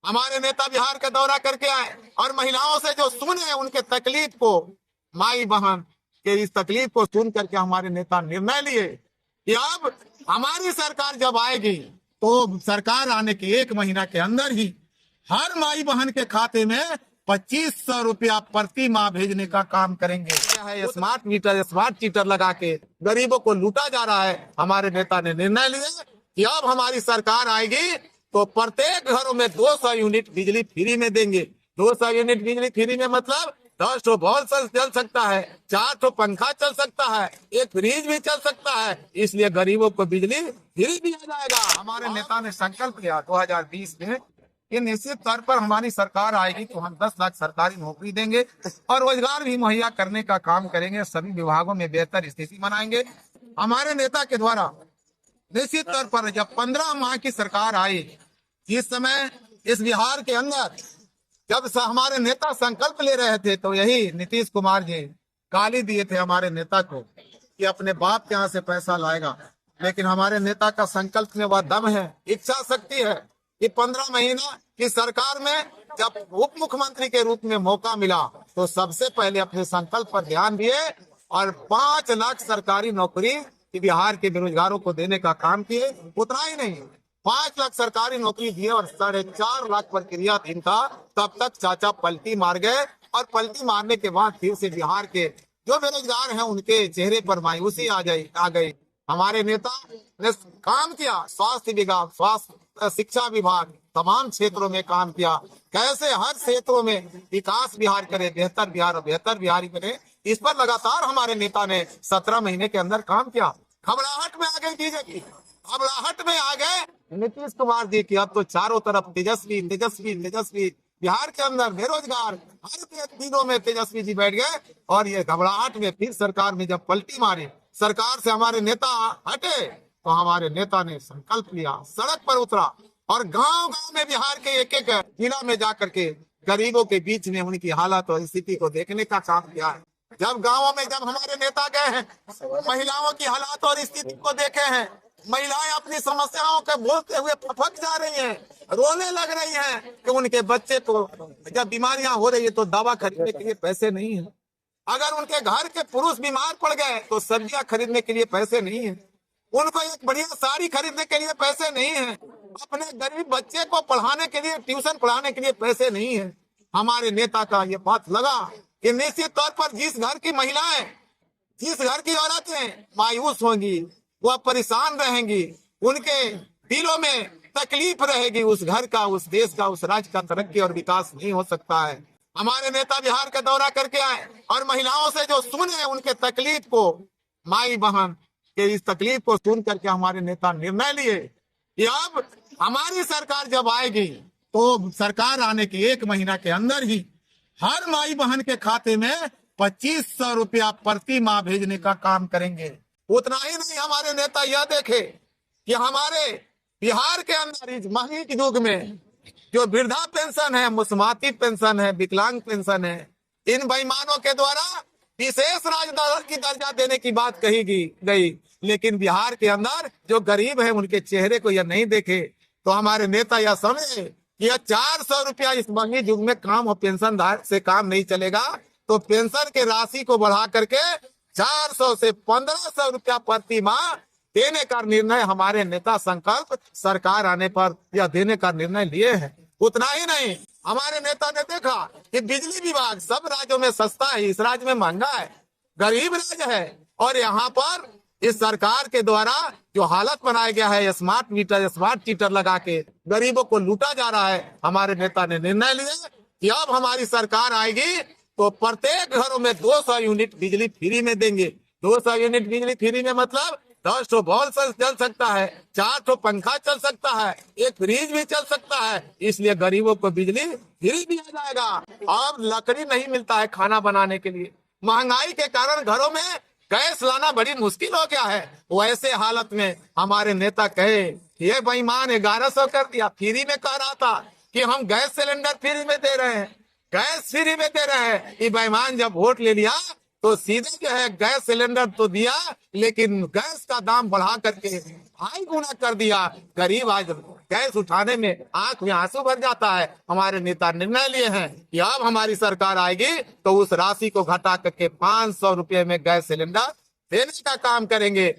हमारे नेता बिहार का दौरा करके आए और महिलाओं से जो सुने उनके तकलीफ को, माई बहन के इस तकलीफ को सुन करके हमारे नेता निर्णय लिए कि अब हमारी सरकार जब आएगी तो सरकार आने के 1 महीना के अंदर ही हर माई बहन के खाते में 2500 रुपया प्रति माह भेजने का काम करेंगे। है स्मार्ट मीटर, स्मार्ट चीटर लगा के गरीबों को लूटा जा रहा है। हमारे नेता ने निर्णय लिया कि अब हमारी सरकार आएगी तो प्रत्येक घरों में 200 यूनिट बिजली फ्री में देंगे। 200 यूनिट बिजली फ्री में मतलब 10 ठो बल्ब चल सकता है, 4 ठो पंखा चल सकता है, एक फ्रिज भी चल सकता है। इसलिए गरीबों को बिजली फ्री दिया जाएगा। हमारे नेता ने संकल्प लिया 2020 में कि निश्चित तौर पर हमारी सरकार आएगी तो हम 10 लाख सरकारी नौकरी देंगे और रोजगार भी मुहैया करने का काम करेंगे। सभी विभागों में बेहतर स्थिति बनाएंगे। हमारे नेता के द्वारा निश्चित तौर पर जब 15 माह की सरकार आई, जिस समय इस बिहार के अंदर जब हमारे नेता संकल्प ले रहे थे तो यही नीतीश कुमार जी गाली दिए थे हमारे नेता को कि अपने बाप के यहाँ से पैसा लाएगा। लेकिन हमारे नेता का संकल्प में वह दम है, इच्छा शक्ति है कि 15 महीना की सरकार में जब उप मुख्यमंत्री के रूप में मौका मिला तो सबसे पहले अपने संकल्प पर ध्यान दिए और 5 लाख सरकारी नौकरी बिहार के बेरोजगारों को देने का काम किए। उतना ही नहीं, 5 लाख सरकारी नौकरी दिए और 4.5 लाख प्रक्रियाधीन था। तब तक चाचा पलटी मार गए और पलटी मारने के बाद फिर से बिहार के जो बेरोजगार हैं उनके चेहरे पर मायूसी आ गई। हमारे नेता ने काम किया, स्वास्थ्य विभाग, स्वास्थ्य शिक्षा विभाग, तमाम क्षेत्रों में काम किया। कैसे हर क्षेत्रों में विकास बिहार करे, बेहतर बिहार और बेहतर बिहारी बने, इस पर लगातार हमारे नेता ने 17 महीने के अंदर काम किया। घबराहट में आ गई बीजेपी, घबराहट में आ गए नीतीश कुमार जी की। अब तो चारों तरफ तेजस्वी तेजस्वी तेजस्वी, बिहार के अंदर बेरोजगार, हर दिनों में तेजस्वी जी बैठ गए। और ये घबराहट में फिर सरकार में जब पलटी मारी, सरकार से हमारे नेता हटे तो हमारे नेता ने संकल्प लिया, सड़क पर उतरा और गांव गांव में बिहार के एक एक जिला में जाकर के गरीबों के बीच में उनकी हालत और स्थिति को देखने का काम किया है। जब गांवों में जब हमारे नेता गए हैं, महिलाओं की हालात और स्थिति को देखे हैं, महिलाएं अपनी समस्याओं के बोलते हुए फटक जा रही हैं, रोने लग रही हैं कि उनके बच्चे को जब बीमारियां हो रही है तो दवा खरीदने के लिए पैसे नहीं है। अगर उनके घर के पुरुष बीमार पड़ गए तो सब्जियां खरीदने के लिए पैसे नहीं है, उनको एक बढ़िया साड़ी खरीदने के लिए पैसे नहीं है, अपने गरीब बच्चे को पढ़ाने के लिए, ट्यूशन पढ़ाने के लिए पैसे नहीं है। हमारे नेता का ये बात लगा कि निश्चित तौर पर जिस घर की महिलाएं, जिस घर की औरतें मायूस होंगी, वह परेशान रहेंगी, उनके दिलों में तकलीफ रहेगी, उस घर का, उस देश का, उस राज्य का तरक्की और विकास नहीं हो सकता है। हमारे नेता बिहार का दौरा करके आए और महिलाओं से जो सुने उनके तकलीफ को, माई बहन के इस तकलीफ को सुन करके हमारे नेता निर्णय लिए कि अब हमारी सरकार जब आएगी तो सरकार आने के 1 महीना के अंदर ही हर माई बहन के खाते में 2500 रुपया प्रति माह भेजने का काम करेंगे। उतना ही नहीं, हमारे नेता यह देखे कि हमारे बिहार के अंदर इस महंगी के युग में जो वृद्धा पेंशन है, मुस्माती पेंशन है, विकलांग पेंशन है, इन बेईमानों के द्वारा विशेष राज्य की दर्जा देने की बात कही गई। लेकिन बिहार के अंदर जो गरीब है उनके चेहरे को यह नहीं देखे तो हमारे नेता यह समझे कि यह 400 रुपया इस महंगी युग में काम और पेंशनधारक से काम नहीं चलेगा, तो पेंशन के राशि को बढ़ा करके 400 से 1500 रुपया प्रति माह देने का निर्णय हमारे नेता संकल्प सरकार आने पर यह देने का निर्णय लिए हैं। उतना ही नहीं, हमारे नेता ने देखा कि बिजली विभाग सब राज्यों में सस्ता है, इस राज्य में महंगा है, गरीब राज्य है, और यहाँ पर इस सरकार के द्वारा जो हालत बनाया गया है, स्मार्ट मीटर, स्मार्ट चीटर लगा के गरीबों को लूटा जा रहा है। हमारे नेता ने निर्णय लिया कि अब हमारी सरकार आएगी तो प्रत्येक घरों में 200 यूनिट बिजली फ्री में देंगे। 200 यूनिट बिजली फ्री में मतलब 10 ठो बल्ब चल सकता है, 4 ठो पंखा चल सकता है, एक फ्रिज भी चल सकता है। इसलिए गरीबों को बिजली फ्री दिया जाएगा। अब लकड़ी नहीं मिलता है खाना बनाने के लिए, महंगाई के कारण घरों में गैस लाना बड़ी मुश्किल हो गया है। वैसे हालत में हमारे नेता कहे ये बेईमान 1100 कर दिया, फ्री में कह रहा था कि हम गैस सिलेंडर फ्री में दे रहे हैं, गैस फ्री में दे रहे हैं। ये बेईमान जब वोट ले लिया तो सीधे जो है गैस सिलेंडर तो दिया, लेकिन गैस का दाम बढ़ा करके 2.5 गुना कर दिया। गरीब आज गैस उठाने में आंख में आंसू भर जाता है। हमारे नेता निर्णय लिए हैं कि अब हमारी सरकार आएगी तो उस राशि को घटा करके 500 रुपये में गैस सिलेंडर देने का काम करेंगे।